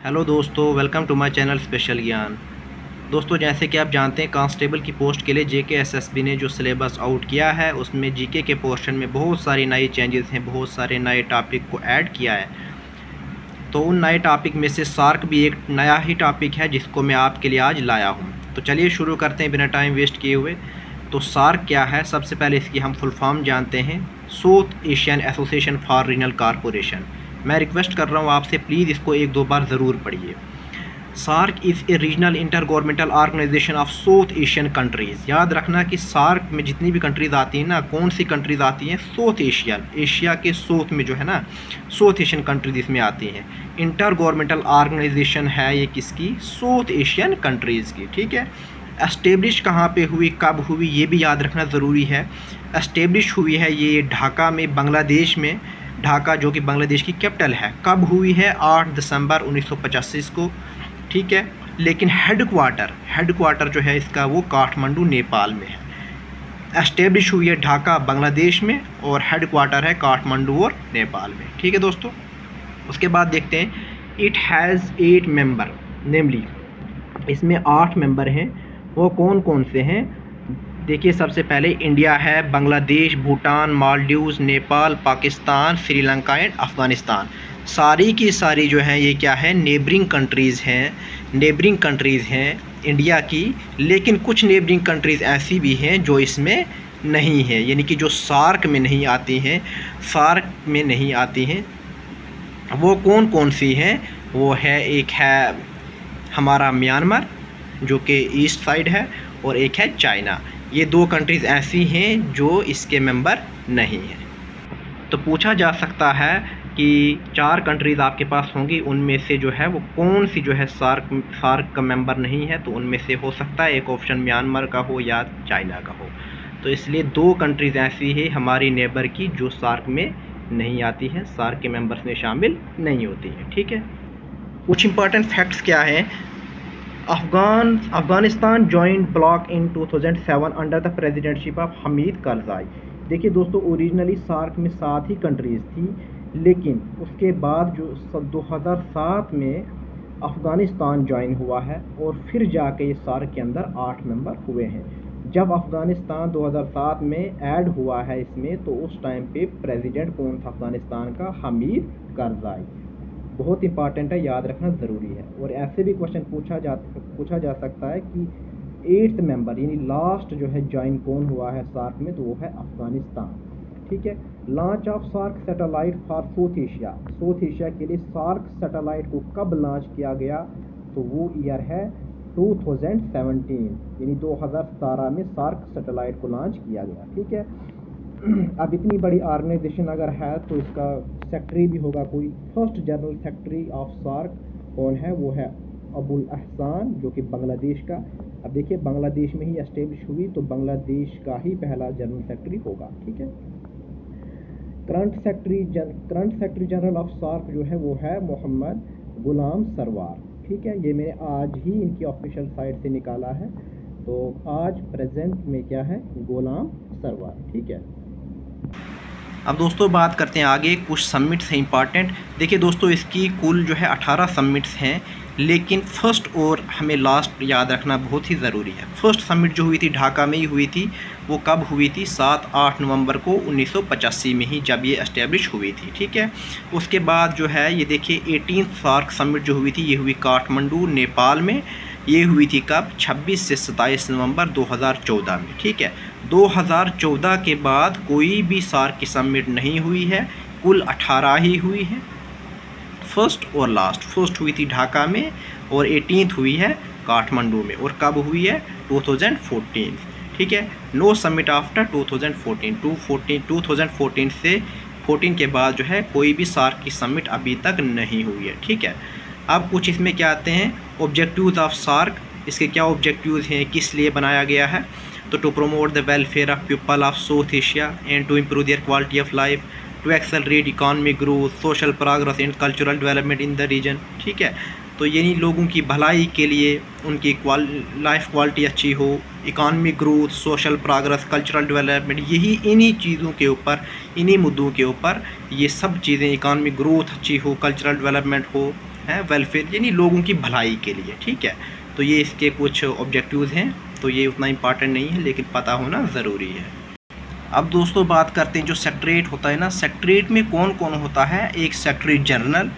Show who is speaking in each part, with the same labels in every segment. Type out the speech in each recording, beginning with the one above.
Speaker 1: Hello दोस्तों, welcome to my channel special Gyan. दोस्तों, जैसे कि आप जानते हैं, कांस्टेबल की पोस्ट के लिए जेके एसएसबी ने जो सिलेबस आउट किया है उसमें जीके के पोर्शन में बहुत सारी नई चेंजेस हैं, बहुत सारे नए टॉपिक को ऐड किया है। तो उन नए टॉपिक में से सार्क भी एक नया ही टॉपिक है जिसको मैं आपके लिए आज लाया हूँ। तो चलिए शुरू करते हैं बिना टाइम वेस्ट किए हुए। तो सार्क क्या है, सबसे पहले इसकी हम फुल फॉर्म जानते हैं, south Asian association for regional corporation. मैं रिक्वेस्ट कर रहा हूँ आपसे, प्लीज़ इसको एक दो बार ज़रूर पढ़िए। SAARC is a regional intergovernmental organisation of South Asian countries. याद रखना कि सार्क में जितनी भी कंट्रीज़ आती हैं ना, कौन सी कंट्रीज़ आती हैं? साउथ एशिया, एशिया के साउथ में जो है ना, साउथ एशियन कंट्रीज़ इसमें आती हैं। इंटर गवर्नमेंटल ऑर्गेनाइजेशन है ये किसकी? साउथ एशियन कंट्रीज़ की। ठीक है। एस्टेब्लिश कहाँ पे हुई, कब हुई, ये भी याद रखना ज़रूरी है। एस्टेब्लिश हुई है ये ढाका में, बांग्लादेश में। ढाका जो कि बांग्लादेश की कैपिटल है। कब हुई है? 8 दिसंबर 1985 को। ठीक है। लेकिन हेडक्वार्टर जो है इसका वो काठमांडू नेपाल में है। एस्टेब्लिश हुई है ढाका बांग्लादेश में और हेडक्वार्टर है काठमांडू और नेपाल में। ठीक है दोस्तों। उसके बाद देखते हैं, इट हैज़ 8 मेंबर, नेमली इसमें 8 मेंबर हैं। वो कौन कौन से हैं? देखिए, सबसे पहले इंडिया है, बांग्लादेश, भूटान, मालदीव्स, नेपाल, पाकिस्तान, श्रीलंका एंड अफ़गानिस्तान। सारी की सारी जो हैं ये क्या है? नेबरिंग कंट्रीज़ हैं इंडिया की। लेकिन कुछ नेबरिंग कंट्रीज़ ऐसी भी हैं जो इसमें नहीं है, यानी कि जो सार्क में नहीं आती हैं। वो कौन कौन सी हैं? वो है, एक है हमारा म्यांमार जो कि ईस्ट साइड है, और एक है चाइना। ये 2 कंट्रीज़ ऐसी हैं जो इसके मेंबर नहीं हैं। तो पूछा जा सकता है कि 4 कंट्रीज़ आपके पास होंगी, उनमें से जो है वो कौन सी जो है सार्क का मेंबर नहीं है। तो उनमें से हो सकता है एक ऑप्शन म्यांमार का हो या चाइना का हो। तो इसलिए 2 कंट्रीज़ ऐसी है हमारी नेबर की जो सार्क में नहीं आती हैं, सार्क के मेंबर्स में शामिल नहीं होती हैं। ठीक है। कुछ इंपॉर्टेंट फैक्ट्स क्या हैं? Afghanistan joined bloc in 2007 under the presidentship of Hamid Karzai. देखिए दोस्तों, ओरिजिनली सार्क में 7 ही कंट्रीज़ थी, लेकिन उसके बाद जो 2007 में अफ़गानिस्तान ज्वाइन हुआ है और फिर जाके ये सार्क के अंदर 8 मेंबर हुए हैं। जब अफ़गानिस्तान 2007 में ऐड हुआ है इसमें, तो उस टाइम पे प्रेसिडेंट कौन था अफ़गानिस्तान का? हमीद करज़ाई। बहुत इंपॉर्टेंट है, याद रखना ज़रूरी है। और ऐसे भी क्वेश्चन पूछा जा सकता है कि 8th मेंबर यानी लास्ट जो है ज्वाइन कौन हुआ है सार्क में? तो वो है अफ़गानिस्तान। ठीक है। Launch of SAARC satellite for South Asia के लिए सार्क सैटेलाइट को कब लॉन्च किया गया? तो वो ईयर है 2017, यानी 2017 में सार्क सैटेलाइट को लॉन्च किया गया। ठीक है। अब इतनी बड़ी ऑर्गेनाइजेशन अगर है तो इसका सेक्रेटरी भी होगा कोई। First general secretary of SAARC कौन है? वो है अबुल अहसान, जो कि बांग्लादेश का। अब देखिए, बांग्लादेश में ही एस्टेब्लिश हुई तो बांग्लादेश का ही पहला जनरल सेक्रेटरी होगा। ठीक है। Current secretary general of SAARC जो है वो है मोहम्मद गुलाम सरवार। ठीक है। ये मैंने आज ही इनकी ऑफिशियल साइट से निकाला है। तो आज प्रेजेंट में क्या है? गुलाम सरवार। ठीक है। अब दोस्तों बात करते हैं आगे, कुछ समिट्स हैं इंपॉर्टेंट। देखिए दोस्तों, इसकी कुल जो है 18 समिट्स हैं, लेकिन फर्स्ट और हमें लास्ट याद रखना बहुत ही ज़रूरी है। फर्स्ट समिट जो हुई थी ढाका में ही हुई थी। वो कब हुई थी? 7-8 नवंबर को 1985 में ही, जब ये एस्टेब्लिश हुई थी। ठीक है। उसके बाद जो है ये देखिए, 18th सार्क समिट जो हुई थी ये हुई काठमांडू नेपाल में। ये हुई थी कब? 26 से 27 नवंबर 2014 में। ठीक है। 2014 के बाद कोई भी सार्क की समिट नहीं हुई है, कुल 18 ही हुई है, फर्स्ट और लास्ट। फर्स्ट हुई थी ढाका में और 18th हुई है काठमांडू में। और कब हुई है? 2014। ठीक है। No summit after 2014। 2014 से 14 के बाद जो है कोई भी सार्क की समिट अभी तक नहीं हुई है। ठीक है। अब कुछ इसमें क्या आते हैं, ऑब्जेक्टिव्स ऑफ सार्क। इसके क्या ऑब्जेक्टिव्स हैं, किस लिए बनाया गया है? तो to promote the welfare of people of South Asia and to improve their quality of life, to accelerate economic growth, social progress and cultural development in the region. ठीक है। तो यानी लोगों की भलाई के लिए, उनकी लाइफ क्वालिटी अच्छी हो, economic growth, social progress, cultural development, यही इन्हीं चीज़ों के ऊपर, इन्हीं मुद्दों के ऊपर ये सब चीज़ें, इकॉनमिक ग्रोथ अच्छी हो, कल्चरल डेवलपमेंट हो, है वेलफेयर यानी लोगों की भलाई के लिए, ठीक है। तो ये इसके कुछ ऑब्जेक्टिव्स हैं, तो ये उतना इम्पॉर्टेंट नहीं है लेकिन पता होना ज़रूरी है। अब दोस्तों बात करते हैं जो सेक्रेटरीट होता है ना, सेक्रेटरीट में कौन कौन होता है। एक सेक्रेटरी जनरल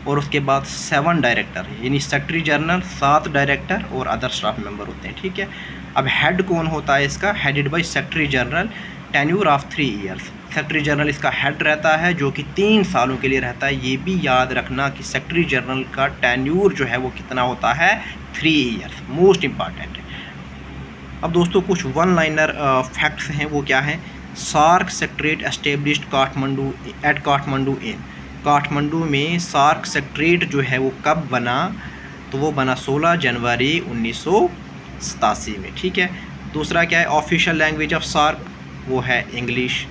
Speaker 1: और उसके बाद 7 डायरेक्टर, यानी सेक्रेटरी जनरल 7 डायरेक्टर और अदर स्टाफ मेंबर होते हैं, ठीक है। अब हेड कौन होता है इसका, headed by secretary general, tenure of 3 years. Secretary general इसका हेड रहता है जो कि 3 सालों के लिए रहता है। ये भी याद रखना कि सेक्रेटरी जनरल का टेन्यूर जो है वो कितना होता है, 3 ईयर्स, मोस्ट इम्पॉर्टेंट है। अब दोस्तों कुछ वन लाइनर फैक्ट्स हैं, वो क्या है। SAARC secretariat established Kathmandu at Kathmandu in, Kathmandu में सार्क सेक्रेटरीट जो है वो कब बना, तो वो बना 16 जनवरी 1987 में, ठीक है। दूसरा क्या है, ऑफिशियल लैंग्वेज ऑफ सार्क वो है इंग्लिश।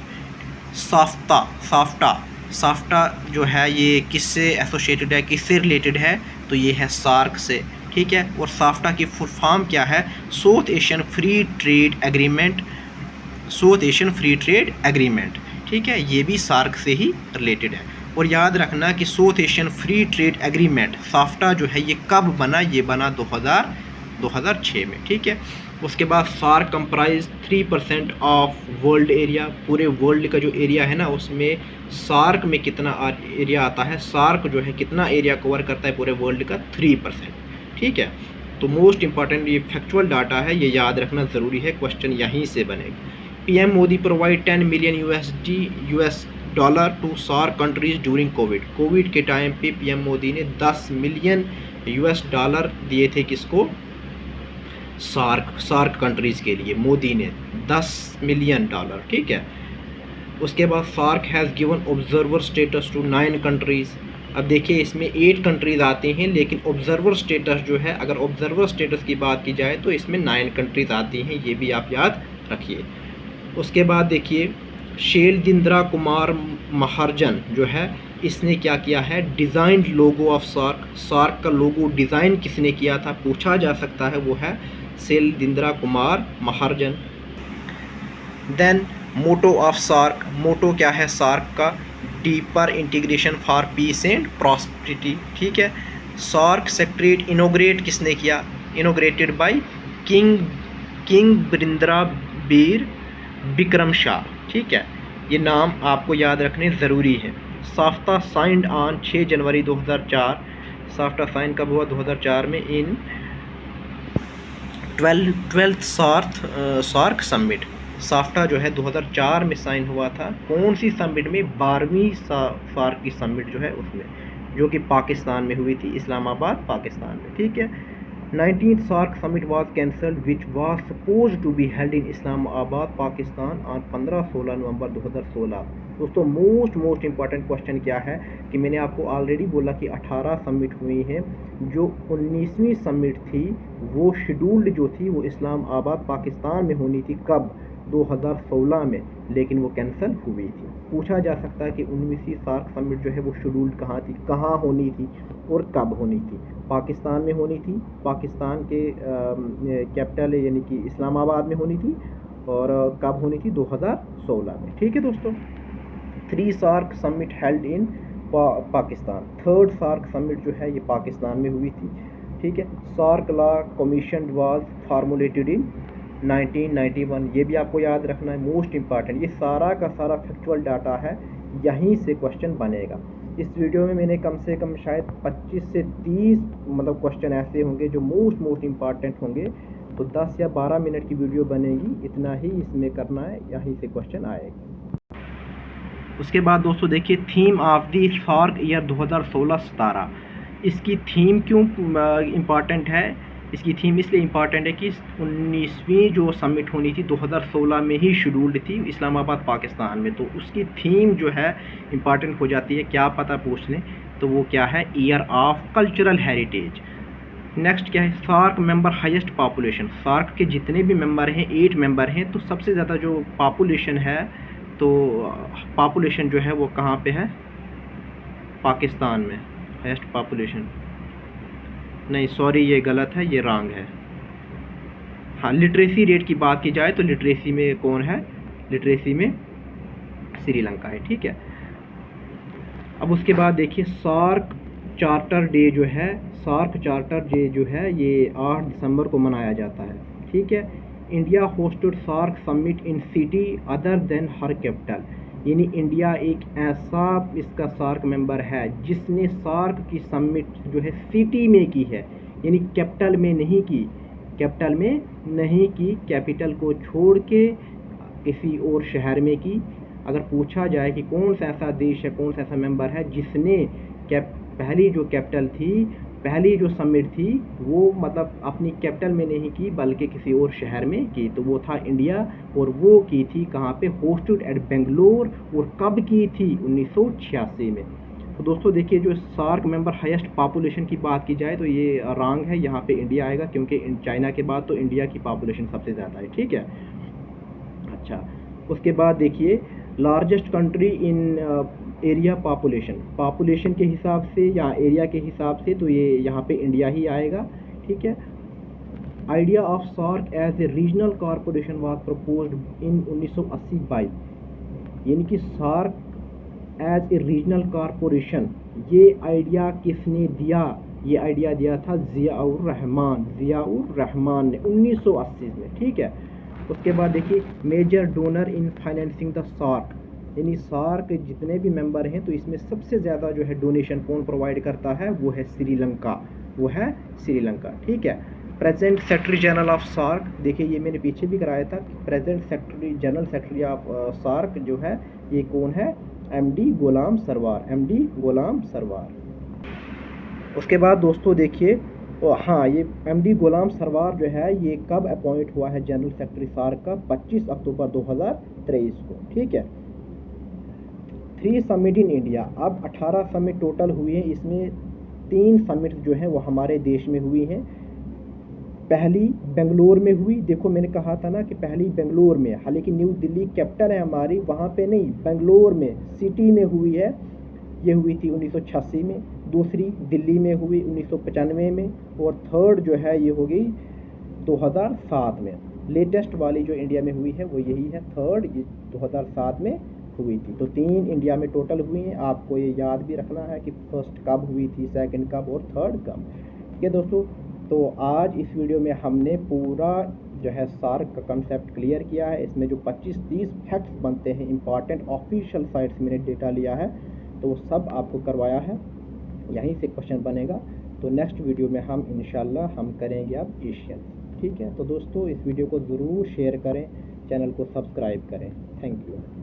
Speaker 1: साफ्टा जो है ये किससे एसोसिएटेड है, किससे रिलेटेड है, तो ये है सार्क से, ठीक है। और साफ्टा की फुल फॉर्म क्या है, south Asian free trade agreement, south Asian free trade agreement, ठीक है। ये भी सार्क से ही रिलेटेड है। और याद रखना कि south Asian free trade agreement SAFTA जो है ये कब बना, ये बना 2006 में, ठीक है। उसके बाद SAARC comprise 3% of world area, पूरे वर्ल्ड का जो एरिया है ना उसमें सार्क में कितना एरिया आता है, सार्क जो है कितना एरिया कवर करता है पूरे वर्ल्ड का, 3%, ठीक है। तो मोस्ट इंपॉर्टेंट ये फैक्चुअल डाटा है, ये याद रखना ज़रूरी है, क्वेश्चन यहीं से बनेगा। PM Modi provide 10 million US dollar to SAARC countries during Covid के टाइम पे पीएम मोदी ने 10 मिलियन US डॉलर दिए थे, किसको, सार्क कंट्रीज़ के लिए मोदी ने 10 मिलियन डॉलर, ठीक है। उसके बाद SAARC has given observer status to 9 countries. अब देखिए इसमें 8 कंट्रीज़ आती हैं, लेकिन ऑब्जर्वर स्टेटस जो है, अगर ऑब्जर्वर स्टेटस की बात की जाए तो इसमें 9 कंट्रीज़ आती हैं, ये भी आप याद रखिए। उसके बाद देखिए शैलेंद्र कुमार महाजन जो है, इसने क्या किया है, डिज़ाइन लोगो ऑफ सार्क का लोगो डिज़ाइन किसने किया था, पूछा जा सकता है, वो है Shailendra Kumar Mahajan. Then motto of SAARC, motto क्या है सार्क का, deeper integration for peace and prosperity, ठीक है। सार्क सेक्रेटरीट इनोग्रेट किसने किया, inaugurated by king Birendra Bir Bikram Shah, ठीक है। ये नाम आपको याद रखने ज़रूरी है। SAFTA signed on 6 January 2004, SAFTA sign कब हुआ, 2004 में, इन 12th सार्क समिट। साफ्टा जो है 2004 में साइन हुआ था, कौन सी समिट में, 12वीं सार्क की समिट जो है उसमें, जो कि पाकिस्तान में हुई थी, इस्लामाबाद पाकिस्तान में, ठीक है। 19th SAARC summit was cancelled which was suppose to be held in Islamabad Pakistan on 15-16 November 2016। दोस्तों मोस्ट इंपॉर्टेंट क्वेश्चन क्या है कि मैंने आपको ऑलरेडी बोला कि 18 समिट हुई हैं, जो 19वीं समिट थी वो शेड्यूल्ड जो थी वो इस्लामाबाद पाकिस्तान में होनी थी, कब, 2016 में, लेकिन वो कैंसिल हुई थी। पूछा जा सकता है कि 19वीं सार्क समिट जो है वो शेड्यूल्ड कहाँ थी, कहाँ होनी थी और कब होनी थी। पाकिस्तान में होनी थी, पाकिस्तान के कैपिटल यानी कि इस्लामाबाद में होनी थी, और कब होनी थी, 2016 में, ठीक है दोस्तों। 3 SAARC summit held in Pakistan, 3rd SAARC summit जो है ये पाकिस्तान में हुई थी, ठीक है। SAARC law commission was formulated in 1991, ये भी आपको याद रखना है, मोस्ट इंपॉर्टेंट। ये सारा का सारा फैक्चुअल डाटा है, यहीं से क्वेश्चन बनेगा। इस वीडियो में मैंने कम से कम शायद 25 से 30 मतलब क्वेश्चन ऐसे होंगे जो मोस्ट इंपॉर्टेंट होंगे, तो 10 या 12 मिनट की वीडियो बनेगी, इतना ही इसमें करना है, यहीं से क्वेश्चन आएगा। उसके बाद दोस्तों देखिए theme of the SAARC year 2016-17, इसकी थीम क्यों इम्पॉर्टेंट है, इसकी थीम इसलिए इम्पॉर्टेंट है कि 19वीं जो समिट होनी थी 2016 में ही शेड्यूल्ड थी इस्लामाबाद पाकिस्तान में, तो उसकी थीम जो है इम्पॉर्टेंट हो जाती है, क्या पता पूछ लें, तो वो क्या है, year of cultural heritage. Next क्या है, SAARC member highest population, SAARC के जितने भी मेंबर हैं 8 मेंबर हैं, तो सबसे ज़्यादा जो पॉपुलेशन है, तो पॉपुलेशन जो है वो कहाँ पे है, पाकिस्तान में हाईएस्ट पॉपुलेशन, नहीं सॉरी ये गलत है, ये रॉन्ग है। हाँ लिटरेसी रेट की बात की जाए तो लिटरेसी में कौन है, लिटरेसी में श्रीलंका है, ठीक है। अब उसके बाद देखिए सार्क चार्टर डे जो है, सार्क चार्टर डे जो है ये 8 दिसंबर को मनाया जाता है, ठीक है। India hosted SAARC summit in city other than her capital, यानी इंडिया एक ऐसा इसका सार्क मेंबर है जिसने सार्क की समिट जो है सिटी में की है, यानी कैपिटल में नहीं की, कैपिटल में नहीं की, कैपिटल को छोड़ के किसी और शहर में की। अगर पूछा जाए कि कौन सा ऐसा देश है, कौन सा ऐसा मेंबर है जिसने पहली जो कैपिटल थी, पहली जो समिट थी वो मतलब अपनी कैपिटल में नहीं की बल्कि किसी और शहर में की, तो वो था इंडिया। और वो की थी कहाँ पे, होस्टेड एट बेंगलोर। और कब की थी, 1986 में। तो दोस्तों देखिए, जो सार्क मेंबर हाईएस्ट पॉपुलेशन की बात की जाए तो ये रॉन्ग है, यहाँ पे इंडिया आएगा क्योंकि चाइना के बाद तो इंडिया की पॉपुलेशन सबसे ज़्यादा है, ठीक है। अच्छा, उसके बाद देखिए largest country in area population के हिसाब से या एरिया के हिसाब से तो ये यहाँ पे इंडिया ही आएगा, ठीक है। Idea of SAARC as a regional corporation was proposed in 1980 by, यानी कि SAARC as a regional corporation, ये आइडिया किसने दिया, ये आइडिया दिया था ज़ियाउर रहमान ने 1980 में, ठीक है। उसके बाद देखिए major donor in financing the SAARC, यानी सार्क जितने भी मेंबर हैं तो इसमें सबसे ज़्यादा जो है डोनेशन कौन प्रोवाइड करता है, वो है श्रीलंका, ठीक है। Present secretary general of SAARC, देखिए ये मैंने पीछे भी कराया था, present general secretary of SAARC जो है ये कौन है, एमडी गुलाम सरवार। उसके बाद दोस्तों देखिए, हाँ, ये एमडी गुलाम सरवार जो है ये कब अपॉइंट हुआ है जनरल सेक्रेटरी सार्क का, 25 अक्टूबर 2023 को, ठीक है। 3 समिट इन इंडिया, अब 18 समिट टोटल हुई हैं, इसमें 3 समिट जो हैं वो हमारे देश में हुई हैं। पहली बेंगलोर में हुई, देखो मैंने कहा था ना कि पहली बेंगलोर में, हालांकि न्यू दिल्ली कैपिटल है हमारी, वहाँ पे नहीं, बेंगलोर में सिटी में हुई है, ये हुई थी 1986 में। दूसरी दिल्ली में हुई 1995 में, और थर्ड जो है ये हो गई 2007 में। लेटेस्ट वाली जो इंडिया में हुई है वो यही है, थर्ड, ये 2007 में हुई थी। तो 3 इंडिया में टोटल हुई हैं, आपको ये याद भी रखना है कि फर्स्ट कब हुई थी, सेकंड कब और थर्ड कब, ठीक है दोस्तों। तो आज इस वीडियो में हमने पूरा जो है सार्क का कंसेप्ट क्लियर किया है। इसमें जो 25-30 फैक्ट्स बनते हैं इंपॉर्टेंट, ऑफिशियल साइट्स मैंने डेटा लिया है तो वो सब आपको करवाया है, यहीं से क्वेश्चन बनेगा। तो नेक्स्ट वीडियो में हम इंशाल्लाह हम करेंगे अब एशियन, ठीक है। तो दोस्तों इस वीडियो को ज़रूर शेयर करें, चैनल को सब्सक्राइब करें। Thank you.